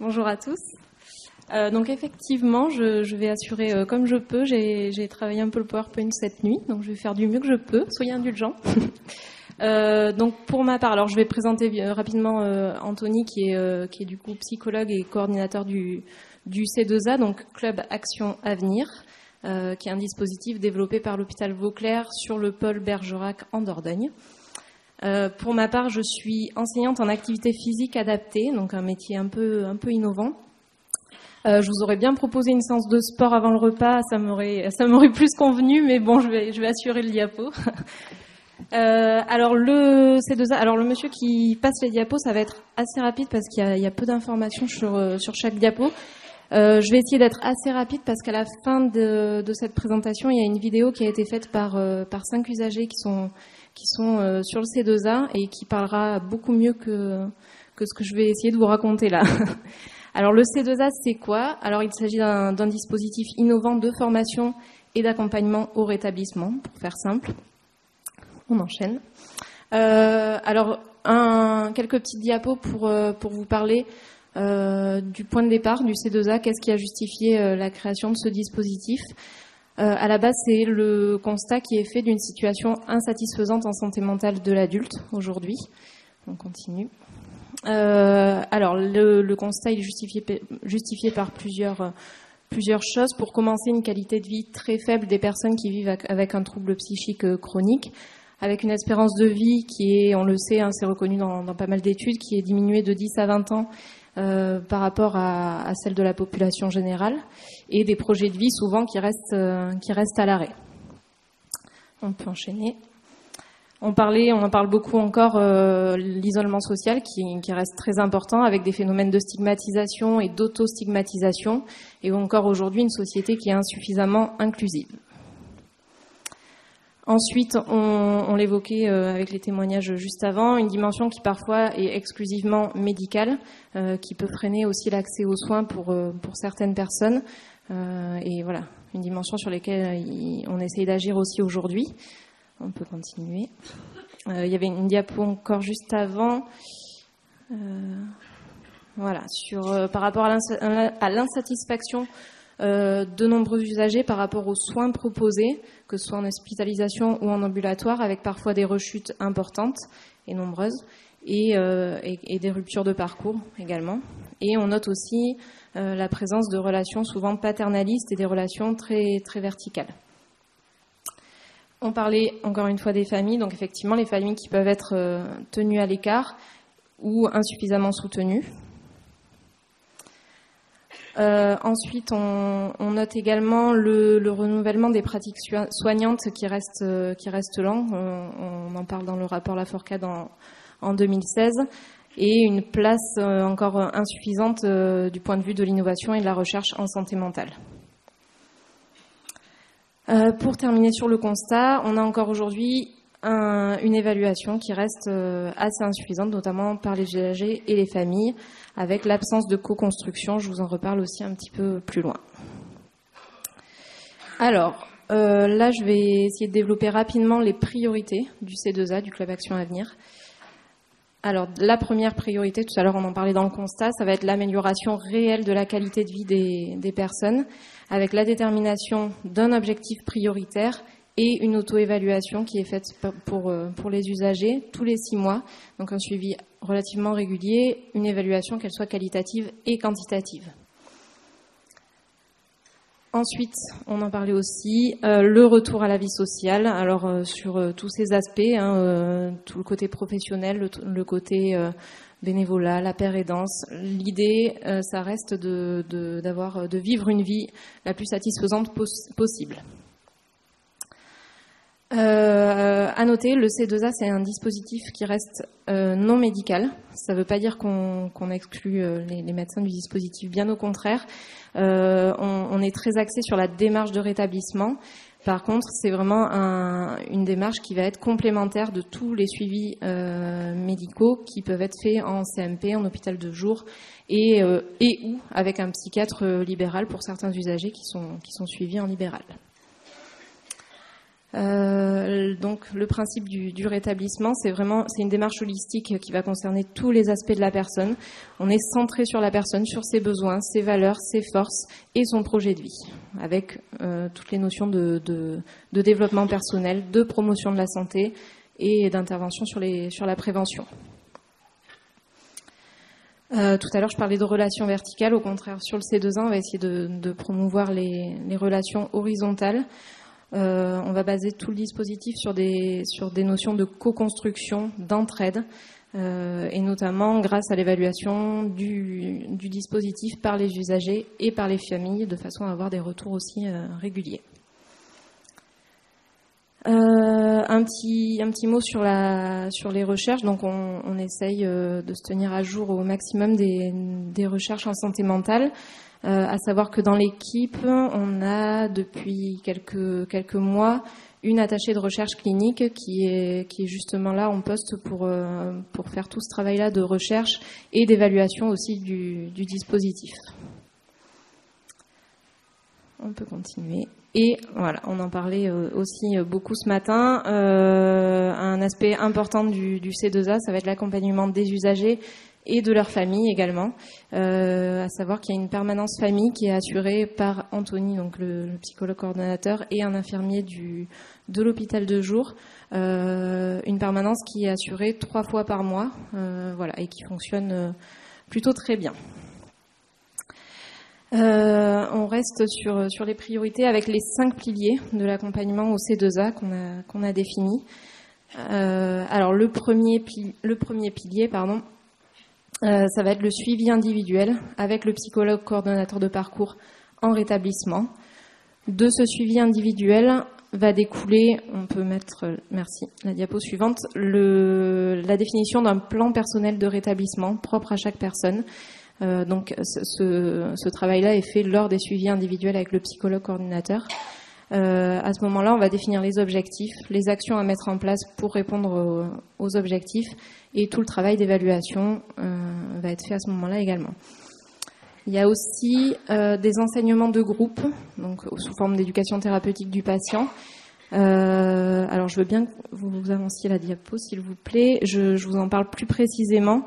Bonjour à tous. Donc effectivement, je vais assurer comme je peux. J'ai travaillé un peu le PowerPoint cette nuit, donc je vais faire du mieux que je peux. Soyez indulgents. Donc pour ma part, alors je vais présenter rapidement Anthony qui est du coup psychologue et coordinateur du C2A, donc Club Action Avenir, qui est un dispositif développé par l'hôpital Vauclair sur le pôle Bergerac en Dordogne. Pour ma part, je suis enseignante en activité physique adaptée, donc un métier un peu innovant. Je vous aurais bien proposé une séance de sport avant le repas, ça m'aurait plus convenu, mais bon, je vais assurer le diapo. Alors le C2A, alors le monsieur qui passe les diapos, ça va être assez rapide parce qu'il y a peu d'informations sur chaque diapo. Je vais essayer d'être assez rapide parce qu'à la fin de cette présentation, il y a une vidéo qui a été faite par 5 usagers qui sont sur le C2A et qui parlera beaucoup mieux que ce que je vais essayer de vous raconter là. Alors le C2A, c'est quoi? Alors il s'agit d'un dispositif innovant de formation et d'accompagnement au rétablissement, pour faire simple. On enchaîne. Alors quelques petites diapos pour vous parler du point de départ du C2A. Qu'est-ce qui a justifié la création de ce dispositif? À la base, c'est le constat qui est fait d'une situation insatisfaisante en santé mentale de l'adulte aujourd'hui. On continue. Alors, le constat il est justifié par plusieurs choses. Pour commencer, une qualité de vie très faible des personnes qui vivent avec un trouble psychique chronique, avec une espérance de vie qui est, on le sait, c'est reconnu dans pas mal d'études, qui est diminuée de 10 à 20 ans par rapport à celle de la population générale, et des projets de vie souvent qui restent à l'arrêt. On peut enchaîner. On en parle beaucoup encore, l'isolement social qui reste très important, avec des phénomènes de stigmatisation et d'auto-stigmatisation, et encore aujourd'hui une société qui est insuffisamment inclusive. Ensuite, on l'évoquait avec les témoignages juste avant, une dimension qui parfois est exclusivement médicale, qui peut freiner aussi l'accès aux soins pour certaines personnes, et voilà, une dimension sur laquelle on essaye d'agir aussi aujourd'hui. On peut continuer. Il y avait une diapo encore juste avant. Voilà, par rapport à l'insatisfaction de nombreux usagers par rapport aux soins proposés, que ce soit en hospitalisation ou en ambulatoire, avec parfois des rechutes importantes et nombreuses, et des ruptures de parcours également. Et on note aussi la présence de relations souvent paternalistes et des relations très, très verticales. On parlait encore une fois des familles, donc effectivement les familles qui peuvent être tenues à l'écart ou insuffisamment soutenues. Ensuite, on note également le renouvellement des pratiques soignantes qui reste lent. On en parle dans le rapport Lafourcade en 2016, et une place encore insuffisante du point de vue de l'innovation et de la recherche en santé mentale. Pour terminer sur le constat, on a encore aujourd'hui une évaluation qui reste assez insuffisante, notamment par les usagers et les familles, avec l'absence de co-construction. Je vous en reparle aussi un petit peu plus loin. Alors, là, je vais essayer de développer rapidement les priorités du C2A, du Club Action Avenir. Alors, la première priorité, tout à l'heure on en parlait dans le constat, ça va être l'amélioration réelle de la qualité de vie des personnes, avec la détermination d'un objectif prioritaire et une auto-évaluation qui est faite pour les usagers tous les 6 mois, donc un suivi relativement régulier, une évaluation qu'elle soit qualitative et quantitative. Ensuite, on en parlait aussi, le retour à la vie sociale, alors sur tous ces aspects, tout le côté professionnel, le côté bénévolat, la pérédance. L'idée, ça reste de vivre une vie la plus satisfaisante possible. À noter, le C2A, c'est un dispositif qui reste non médical. Ça ne veut pas dire qu'on exclut les médecins du dispositif, bien au contraire. On est très axé sur la démarche de rétablissement. Par contre, c'est vraiment une démarche qui va être complémentaire de tous les suivis médicaux qui peuvent être faits en CMP, en hôpital de jour, et ou avec un psychiatre libéral pour certains usagers qui sont suivis en libéral. Donc le principe du rétablissement, c'est une démarche holistique qui va concerner tous les aspects de la personne. On est centré sur la personne, sur ses besoins, ses valeurs, ses forces et son projet de vie, avec toutes les notions de développement personnel, de promotion de la santé et d'intervention sur la prévention. Tout à l'heure, je parlais de relations verticales. Au contraire, sur le C2A, on va essayer de promouvoir les relations horizontales. On va baser tout le dispositif sur des notions de co-construction, d'entraide, et notamment grâce à l'évaluation du dispositif par les usagers et par les familles, de façon à avoir des retours aussi réguliers. Un petit mot sur les recherches. Donc on essaye de se tenir à jour au maximum des recherches en santé mentale. À savoir que dans l'équipe, on a depuis quelques mois une attachée de recherche clinique qui est justement là en poste pour faire tout ce travail-là de recherche et d'évaluation aussi du dispositif. On peut continuer. Et voilà, on en parlait aussi beaucoup ce matin. Un aspect important du C2A, ça va être l'accompagnement des usagers et de leur famille également. À savoir qu'il y a une permanence famille qui est assurée par Anthony, donc le psychologue coordonnateur, et un infirmier de l'hôpital de jour. Une permanence qui est assurée 3 fois par mois, voilà, et qui fonctionne plutôt très bien. On reste sur les priorités avec les 5 piliers de l'accompagnement au C2A qu'on a définis. Alors le premier pilier, ça va être le suivi individuel avec le psychologue coordonnateur de parcours en rétablissement. De ce suivi individuel va découler, on peut mettre, merci, la diapo suivante, la définition d'un plan personnel de rétablissement propre à chaque personne. Donc ce travail-là est fait lors des suivis individuels avec le psychologue coordinateur. À ce moment-là, on va définir les objectifs, les actions à mettre en place pour répondre aux objectifs, et tout le travail d'évaluation va être fait à ce moment-là également. Il y a aussi des enseignements de groupe, donc sous forme d'éducation thérapeutique du patient. Alors je veux bien que vous avanciez la diapo, s'il vous plaît. Je vous en parle plus précisément.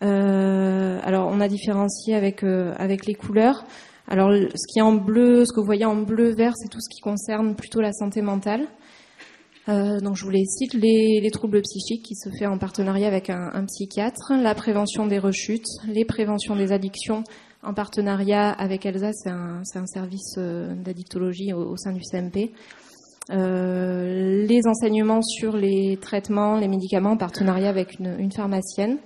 Alors on a différencié avec les couleurs. Alors ce qui est en bleu, ce que vous voyez en bleu-vert, c'est tout ce qui concerne plutôt la santé mentale. Donc je vous les cite, les troubles psychiques qui se fait en partenariat avec un psychiatre, la prévention des rechutes, les préventions des addictions en partenariat avec ELSA, c'est un service d'addictologie au sein du CMP. Les enseignements sur les traitements, les médicaments en partenariat avec une pharmacienne.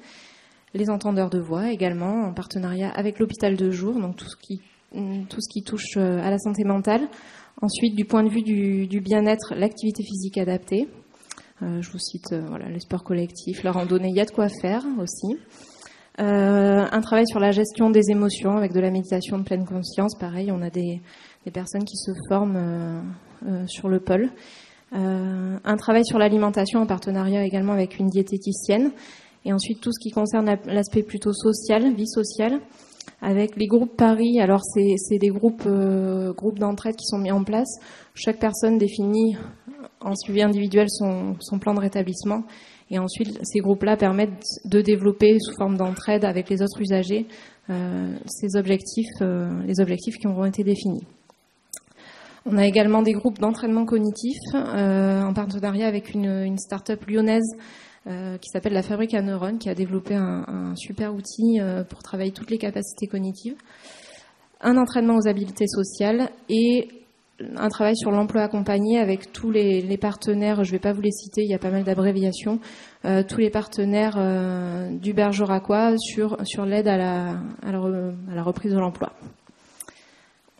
Les entendeurs de voix également en partenariat avec l'hôpital de jour, donc tout ce qui touche à la santé mentale. Ensuite, du point de vue du bien-être, l'activité physique adaptée. Je vous cite les sports collectifs, la randonnée, il y a de quoi faire aussi. Un travail sur la gestion des émotions avec de la méditation de pleine conscience. Pareil, on a des personnes qui se forment sur le pôle. Un travail sur l'alimentation en partenariat également avec une diététicienne. Et ensuite, tout ce qui concerne l'aspect plutôt social, vie sociale, avec les groupes Paris. Alors, c'est des groupes d'entraide qui sont mis en place. Chaque personne définit en suivi individuel son plan de rétablissement. Et ensuite, ces groupes-là permettent de développer sous forme d'entraide avec les autres usagers les objectifs qui auront été définis. On a également des groupes d'entraînement cognitif en partenariat avec une start-up lyonnaise qui s'appelle la Fabrique à Neurones, qui a développé un super outil pour travailler toutes les capacités cognitives. Un entraînement aux habiletés sociales et un travail sur l'emploi accompagné avec tous les partenaires, je ne vais pas vous les citer, il y a pas mal d'abréviations, tous les partenaires du Bergeracois sur l'aide à la reprise de l'emploi.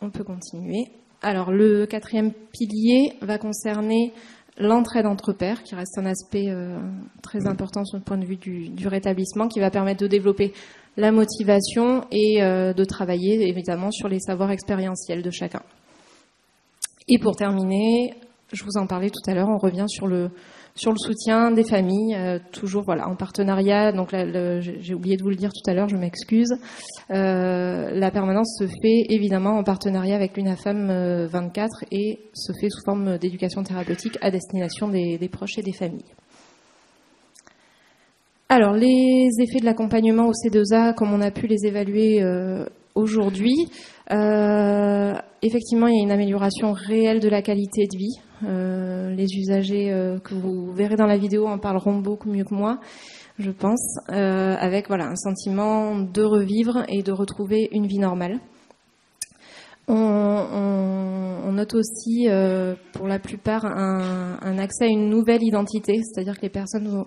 On peut continuer. Alors le 4e pilier va concerner l'entraide entre pairs, qui reste un aspect très important sur le point de vue du rétablissement, qui va permettre de développer la motivation et de travailler évidemment sur les savoirs expérientiels de chacun. Et pour terminer, je vous en parlais tout à l'heure, on revient sur le sur le soutien des familles, toujours voilà en partenariat. Donc là, j'ai oublié de vous le dire tout à l'heure, je m'excuse. La permanence se fait évidemment en partenariat avec l'UNAFAM 24 et se fait sous forme d'éducation thérapeutique à destination des proches et des familles. Alors, les effets de l'accompagnement au C2A, comme on a pu les évaluer aujourd'hui, effectivement, il y a une amélioration réelle de la qualité de vie. Les usagers que vous verrez dans la vidéo en parleront beaucoup mieux que moi, je pense, avec voilà, un sentiment de revivre et de retrouver une vie normale. On note aussi, pour la plupart, un accès à une nouvelle identité, c'est-à-dire que les personnes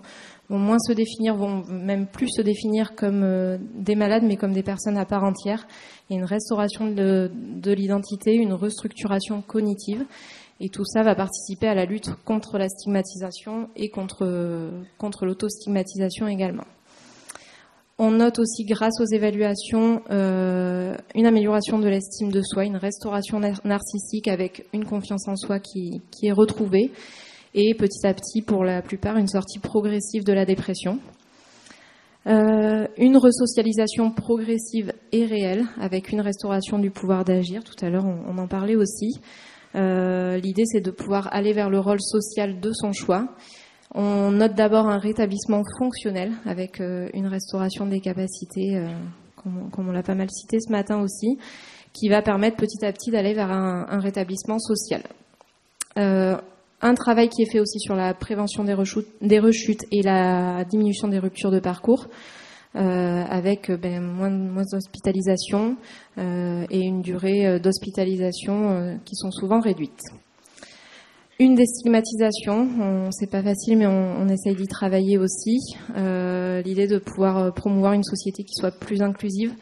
vont moins se définir, vont même plus se définir comme des malades, mais comme des personnes à part entière. Il y a une restauration de l'identité, une restructuration cognitive, et tout ça va participer à la lutte contre la stigmatisation et contre l'autostigmatisation également. On note aussi, grâce aux évaluations, une amélioration de l'estime de soi, une restauration narcissique avec une confiance en soi qui est retrouvée, et petit à petit, pour la plupart, une sortie progressive de la dépression. Une resocialisation progressive et réelle, avec une restauration du pouvoir d'agir. Tout à l'heure, on en parlait aussi. L'idée, c'est de pouvoir aller vers le rôle social de son choix. On note d'abord un rétablissement fonctionnel avec une restauration des capacités, comme on l'a pas mal cité ce matin aussi, qui va permettre petit à petit d'aller vers un rétablissement social. Un travail qui est fait aussi sur la prévention des rechutes et la diminution des ruptures de parcours, avec moins d'hospitalisation et une durée d'hospitalisation qui sont souvent réduites. Une déstigmatisation, c'est pas facile, mais on essaye d'y travailler aussi. L'idée de pouvoir promouvoir une société qui soit plus inclusive.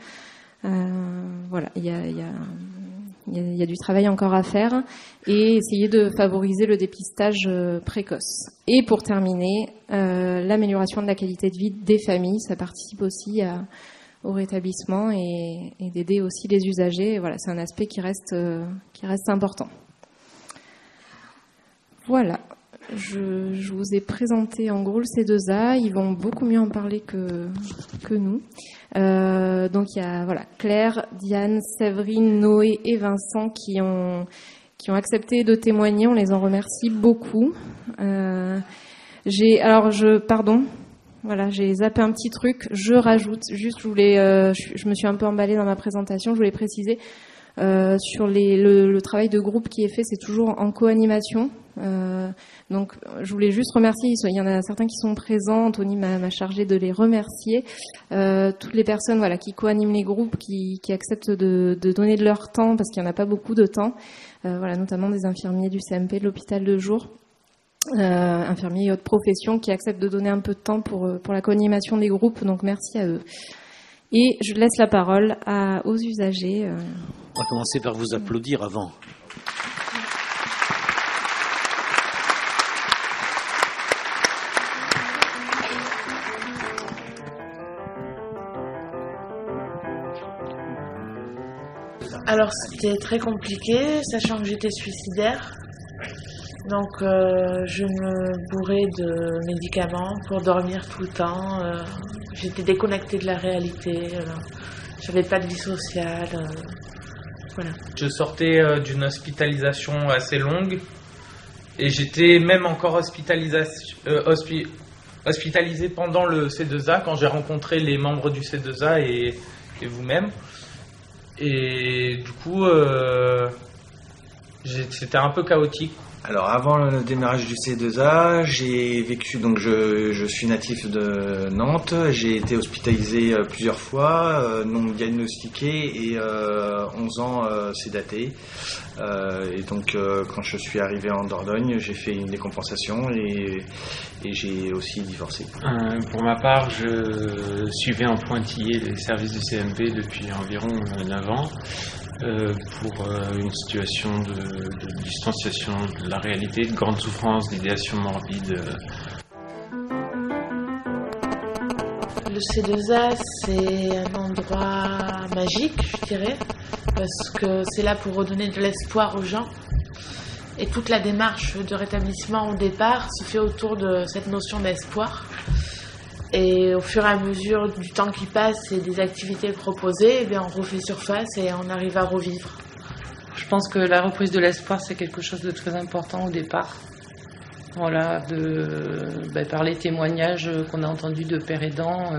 Voilà, il y a du travail encore à faire, et essayer de favoriser le dépistage précoce. Et pour terminer, l'amélioration de la qualité de vie des familles, ça participe aussi au rétablissement et d'aider aussi les usagers. Voilà, c'est un aspect qui reste important. Voilà, je vous ai présenté en gros le C2A. Ils vont beaucoup mieux en parler que nous. Donc il y a voilà, Claire, Diane, Séverine, Noé et Vincent qui ont accepté de témoigner. On les en remercie beaucoup. J'ai zappé un petit truc. Je rajoute juste, je me suis un peu emballée dans ma présentation. Je voulais préciser. Sur le travail de groupe qui est fait, c'est toujours en co-animation. Donc, je voulais juste remercier. Il y en a certains qui sont présents. Anthony m'a chargé de les remercier. Toutes les personnes, voilà, qui co-animent les groupes, qui acceptent de donner de leur temps, parce qu'il n'y en a pas beaucoup de temps. Voilà, notamment des infirmiers du CMP, de l'hôpital de jour, infirmiers et autres professions, qui acceptent de donner un peu de temps pour la co-animation des groupes. Donc, merci à eux. Et je laisse la parole aux usagers. On va commencer par vous applaudir avant. Alors c'était très compliqué, sachant que j'étais suicidaire. Donc je me bourrais de médicaments pour dormir tout le temps. J'étais déconnectée de la réalité. J'avais pas de vie sociale. Voilà. Je sortais d'une hospitalisation assez longue et j'étais même encore hospitalisé pendant le C2A quand j'ai rencontré les membres du C2A et vous-même. Et du coup, c'était un peu chaotique. Alors avant le démarrage du C2A, j'ai vécu, donc je suis natif de Nantes, j'ai été hospitalisé plusieurs fois, non diagnostiqué et 11 ans sédaté. Et donc quand je suis arrivé en Dordogne, j'ai fait une décompensation et j'ai aussi divorcé. Pour ma part, je suivais en pointillé les services du CMP depuis environ 9 ans. Pour une situation de distanciation de la réalité, de grande souffrance, d'idéation morbide. Le C2A, c'est un endroit magique, je dirais, parce que c'est là pour redonner de l'espoir aux gens. Et toute la démarche de rétablissement au départ se fait autour de cette notion d'espoir. Et au fur et à mesure du temps qui passe et des activités proposées, eh bien, on refait surface et on arrive à revivre. Je pense que la reprise de l'espoir, c'est quelque chose de très important au départ. Voilà, par les témoignages qu'on a entendus de pères aidants,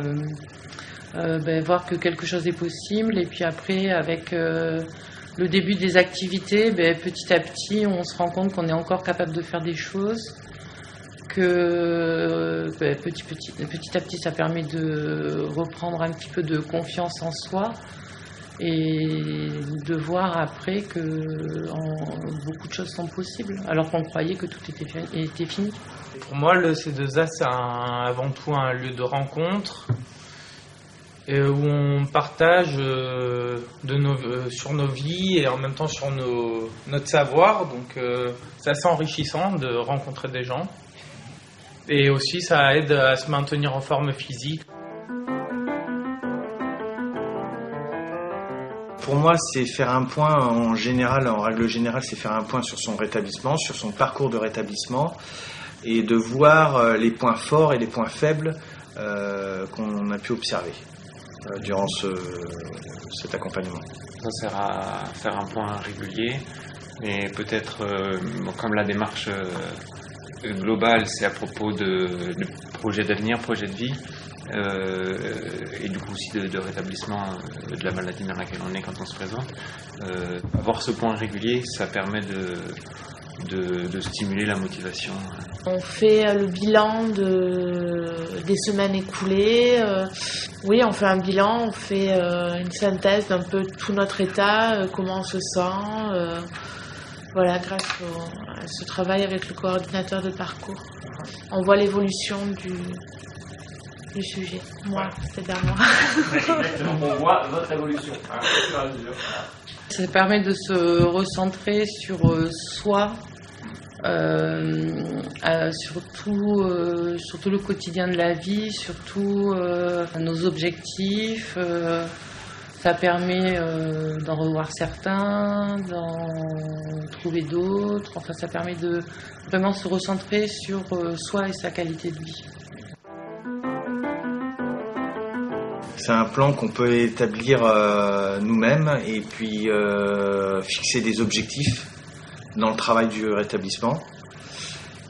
voir que quelque chose est possible. Et puis après, avec le début des activités, petit à petit, on se rend compte qu'on est encore capable de faire des choses. Que petit à petit, ça permet de reprendre un petit peu de confiance en soi. Et de voir après que beaucoup de choses sont possibles, alors qu'on croyait que tout était fini. Pour moi, le C2A, c'est avant tout un lieu de rencontre où on partage sur nos vies et en même temps sur notre savoir. Donc c'est assez enrichissant de rencontrer des gens. Et aussi, ça aide à se maintenir en forme physique. Pour moi, c'est faire un point en règle générale, c'est faire un point sur son rétablissement, sur son parcours de rétablissement et de voir les points forts et les points faibles qu'on a pu observer durant cet accompagnement. Ça sert à faire un point régulier, mais peut-être comme la démarche globale, c'est à propos de projets d'avenir, projets de vie. Et du coup aussi de rétablissement de la maladie dans laquelle on est quand on se présente. Avoir ce point régulier, ça permet de stimuler la motivation. On fait le bilan des semaines écoulées. Oui, on fait un bilan, on fait une synthèse d'un peu tout notre état, comment on se sent. Voilà, grâce à ce travail avec le coordinateur de parcours. On voit l'évolution du sujet. Moi, c'est-à-dire moi. On voit votre évolution. Ça permet de se recentrer sur soi, sur tout le quotidien de la vie, surtout nos objectifs. Ça permet d'en revoir certains, d'en trouver d'autres. Enfin, ça permet de vraiment se recentrer sur soi et sa qualité de vie. C'est un plan qu'on peut établir nous-mêmes et puis fixer des objectifs dans le travail du rétablissement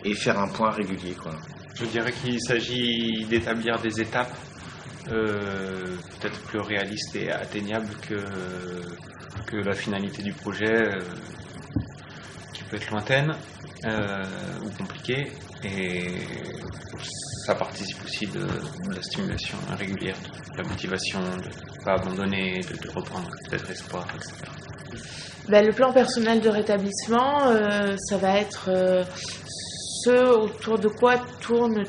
et faire un point régulier, quoi. Je dirais qu'il s'agit d'établir des étapes peut-être plus réalistes et atteignables que la finalité du projet qui peut être lointaine ou compliquée, et ça participe aussi de la stimulation régulière, de la motivation, de ne pas abandonner, de reprendre peut-être espoir, etc. Le plan personnel de rétablissement, ça va être ce autour de quoi tourne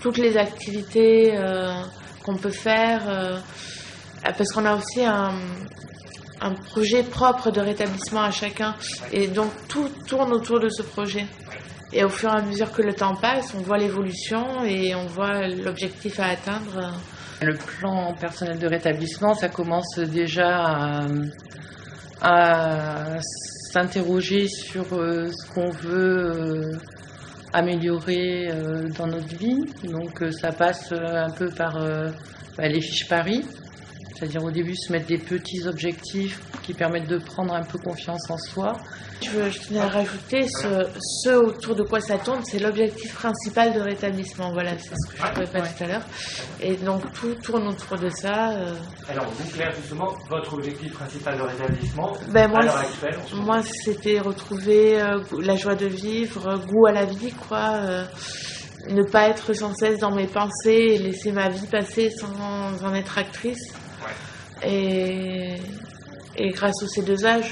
toutes les activités qu'on peut faire, parce qu'on a aussi un projet propre de rétablissement à chacun, et donc tout tourne autour de ce projet. Et au fur et à mesure que le temps passe, on voit l'évolution et on voit l'objectif à atteindre. Le plan personnel de rétablissement, ça commence déjà à s'interroger sur ce qu'on veut améliorer dans notre vie. Donc ça passe un peu par les fiches Paris, c'est-à-dire au début se mettre des petits objectifs qui permettent de prendre un peu confiance en soi. Je tenais à rajouter ce autour de quoi ça tourne, c'est l'objectif principal de rétablissement. Voilà, c'est ce que je ne trouvais pas tout à l'heure. Et donc tout tourne autour de ça. Alors, vous, Claire, justement, votre objectif principal de rétablissement à l'heure actuelle? Moi, c'était retrouver la joie de vivre, goût à la vie, quoi. Ne pas être sans cesse dans mes pensées et laisser ma vie passer sans en être actrice. Ouais. Et grâce au C2A,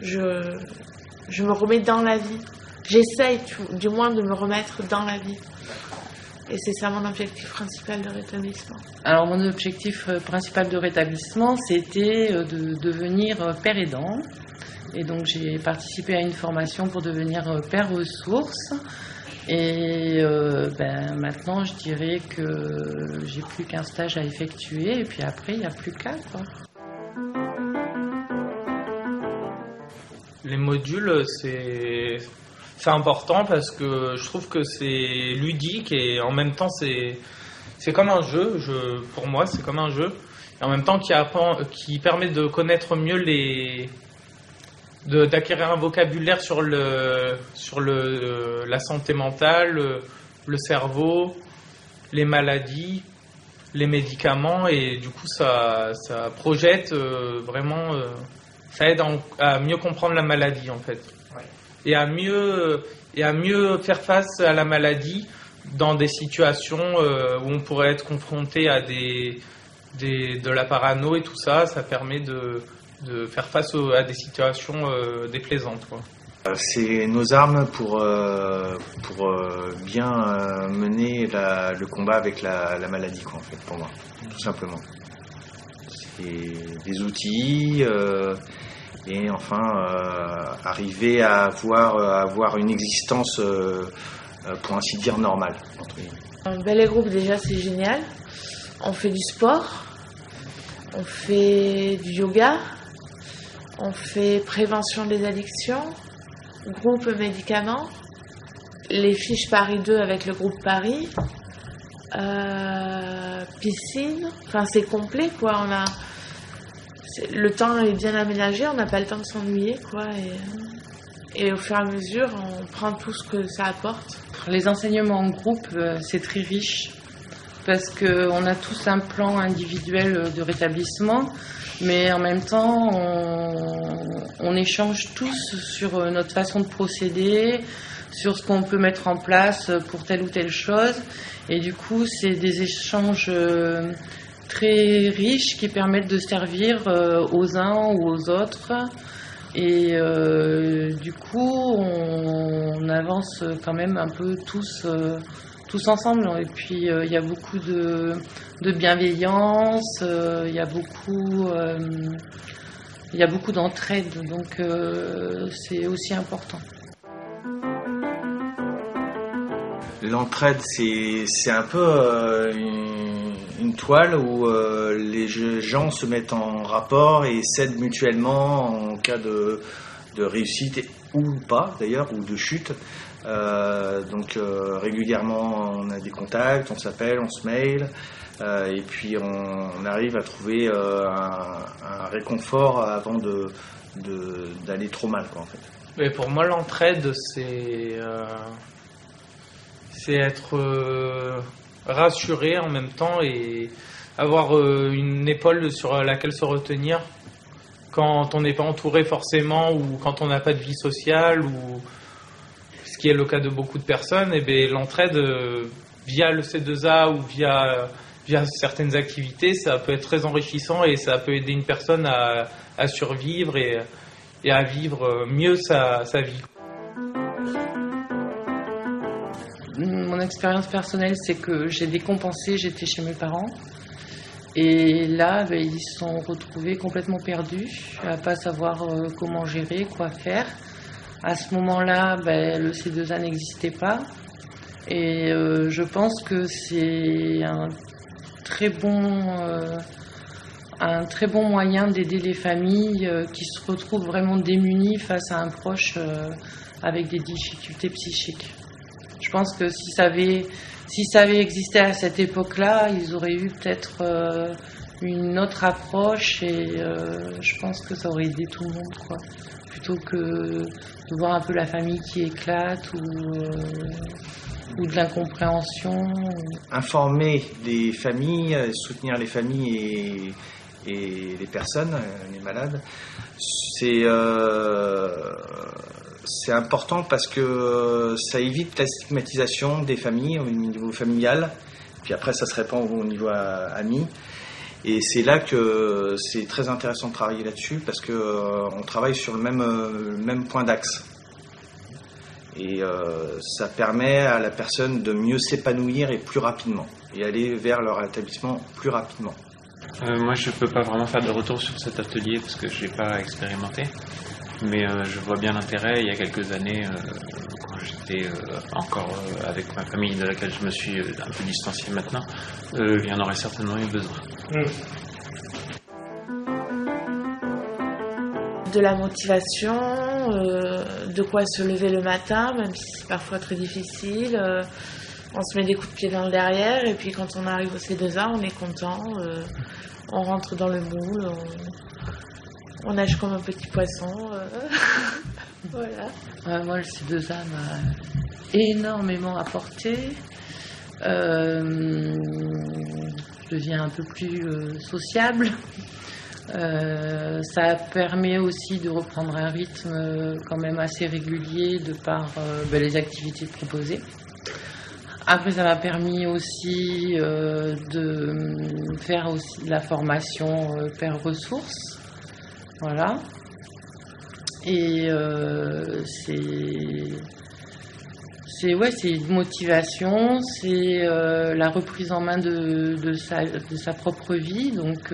je me remets dans la vie. J'essaye du moins de me remettre dans la vie. Et c'est ça mon objectif principal de rétablissement. Alors mon objectif principal de rétablissement, c'était de devenir père aidant. Et donc j'ai participé à une formation pour devenir père ressource. Et maintenant, je dirais que j'ai plus qu'un stage à effectuer. Et puis après, il n'y a plus qu'à, quoi. Les modules, c'est important parce que je trouve que c'est ludique et en même temps c'est comme un jeu. Pour moi, c'est comme un jeu. Et en même temps qui permet de connaître mieux d'acquérir un vocabulaire sur la santé mentale, le cerveau, les maladies, les médicaments, et du coup ça projette vraiment, ça aide à mieux comprendre la maladie en fait, ouais. et à mieux faire face à la maladie dans des situations où on pourrait être confronté à de la parano et tout ça. Ça permet de faire face à des situations déplaisantes, quoi. C'est nos armes pour bien mener le combat avec la maladie, quoi, en fait, pour moi, tout simplement. C'est des outils et enfin arriver à avoir une existence, pour ainsi dire, normale. Les groupes, déjà, c'est génial. On fait du sport, on fait du yoga, on fait prévention des addictions, groupe médicaments, les fiches Paris 2 avec le groupe Paris, piscine, enfin c'est complet quoi. Le temps est bien aménagé, on n'a pas le temps de s'ennuyer quoi, et au fur et à mesure on prend tout ce que ça apporte. Les enseignements en groupe, c'est très riche parce qu'on a tous un plan individuel de rétablissement, mais en même temps on échange tous sur notre façon de procéder, sur ce qu'on peut mettre en place pour telle ou telle chose, et du coup c'est des échanges très riches qui permettent de servir aux uns ou aux autres, et du coup on avance quand même un peu tous ensemble, et puis il y a beaucoup de bienveillance, il y a beaucoup d'entraide, donc c'est aussi important. L'entraide, c'est un peu une toile où les gens se mettent en rapport et s'aident mutuellement en cas de réussite ou pas d'ailleurs, ou de chute. Donc régulièrement on a des contacts, on s'appelle, on se mail, et puis on arrive à trouver un réconfort avant d'aller trop mal, quoi, en fait. Mais pour moi l'entraide c'est être rassuré en même temps et avoir une épaule sur laquelle se retenir quand on n'est pas entouré forcément, ou quand on n'a pas de vie sociale, ou ce qui est le cas de beaucoup de personnes. Et bien l'entraide via le C2A ou via certaines activités, ça peut être très enrichissant et ça peut aider une personne à survivre et à vivre mieux sa vie. Mon expérience personnelle, c'est que j'ai décompensé, j'étais chez mes parents. Et là, ils se sont retrouvés complètement perdus, à pas savoir comment gérer, quoi faire. À ce moment-là, le C2A n'existait pas. Et je pense que c'est un très bon moyen d'aider les familles qui se retrouvent vraiment démunies face à un proche avec des difficultés psychiques. Je pense que si ça avait existé à cette époque-là, ils auraient eu peut-être une autre approche, et je pense que ça aurait aidé tout le monde, quoi. Plutôt que de voir un peu la famille qui éclate ou de l'incompréhension. Informer les familles, soutenir les familles et les personnes, les malades, c'est important parce que ça évite la stigmatisation des familles au niveau familial, puis après ça se répand au niveau ami. Et c'est là que c'est très intéressant de travailler là-dessus, parce que on travaille sur le même point d'axe. Et ça permet à la personne de mieux s'épanouir et plus rapidement, et aller vers leur établissement plus rapidement. Moi, je ne peux pas vraiment faire de retour sur cet atelier parce que je n'ai pas expérimenté. Mais je vois bien l'intérêt. Il y a quelques années, quand j'étais encore avec ma famille, de laquelle je me suis un peu distancié maintenant, il y en aurait certainement eu besoin. De la motivation, de quoi se lever le matin, même si c'est parfois très difficile. On se met des coups de pied dans le derrière et puis quand on arrive au C2A, on est content. On rentre dans le moule, on nage comme un petit poisson. Voilà. Moi, le C2A m'a énormément apporté. Je deviens un peu plus sociable. Ça permet aussi de reprendre un rythme quand même assez régulier de par les activités proposées. Après, ça m'a permis aussi de faire aussi de la formation per ressources. Voilà. Et c'est une motivation, c'est la reprise en main de sa propre vie, donc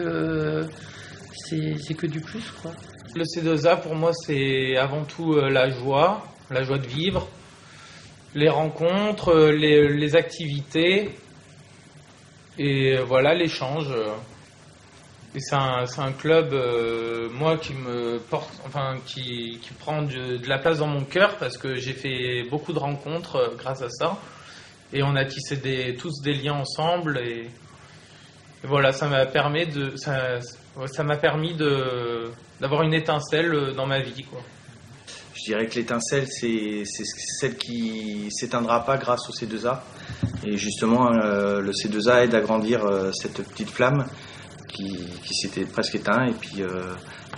c'est que du plus, quoi. Le C2A, pour moi, c'est avant tout la joie de vivre, les rencontres, les activités, et voilà, l'échange. Et c'est un club, moi, qui me porte, enfin, qui prend de la place dans mon cœur, parce que j'ai fait beaucoup de rencontres grâce à ça. Et on a tissé tous des liens ensemble, et voilà, ça m'a permis d'avoir une étincelle dans ma vie, quoi. Je dirais que l'étincelle, c'est celle qui s'éteindra pas grâce au C2A. Et justement, le C2A aide à grandir cette petite flamme qui s'était presque éteinte, et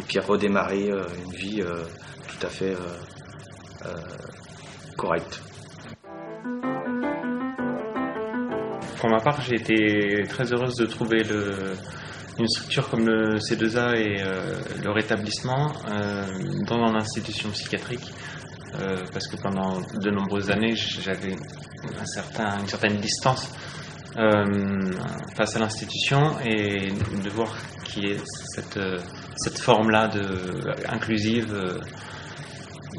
puis à redémarrer une vie tout à fait correcte. Pour ma part, j'ai été très heureuse de trouver une structure comme le C2A et le rétablissement dans l'institution psychiatrique, parce que pendant de nombreuses années, j'avais une certaine distance face à l'institution, et de voir qu'il y ait cette forme-là inclusive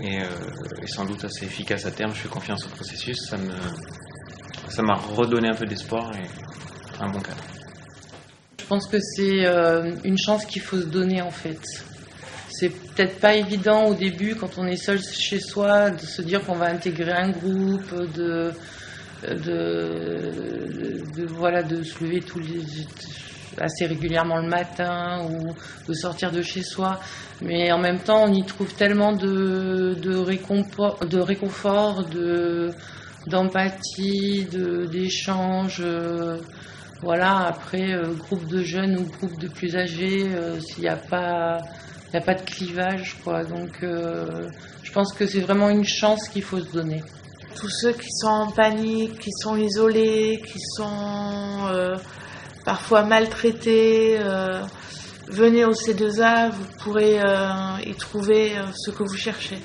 et sans doute assez efficace à terme. Je fais confiance au processus, ça m'a redonné un peu d'espoir et un bon cadre. Je pense que c'est une chance qu'il faut se donner, en fait. C'est peut-être pas évident au début, quand on est seul chez soi, de se dire qu'on va intégrer un groupe, de se lever assez régulièrement le matin, ou de sortir de chez soi. Mais en même temps, on y trouve tellement de réconfort, d'empathie, d'échange. Voilà, après, groupe de jeunes ou groupe de plus âgés, s'il n'y a pas de clivage, quoi. Donc, je pense que c'est vraiment une chance qu'il faut se donner. Tous ceux qui sont en panique, qui sont isolés, qui sont parfois maltraités, venez au C2A, vous pourrez y trouver ce que vous cherchez.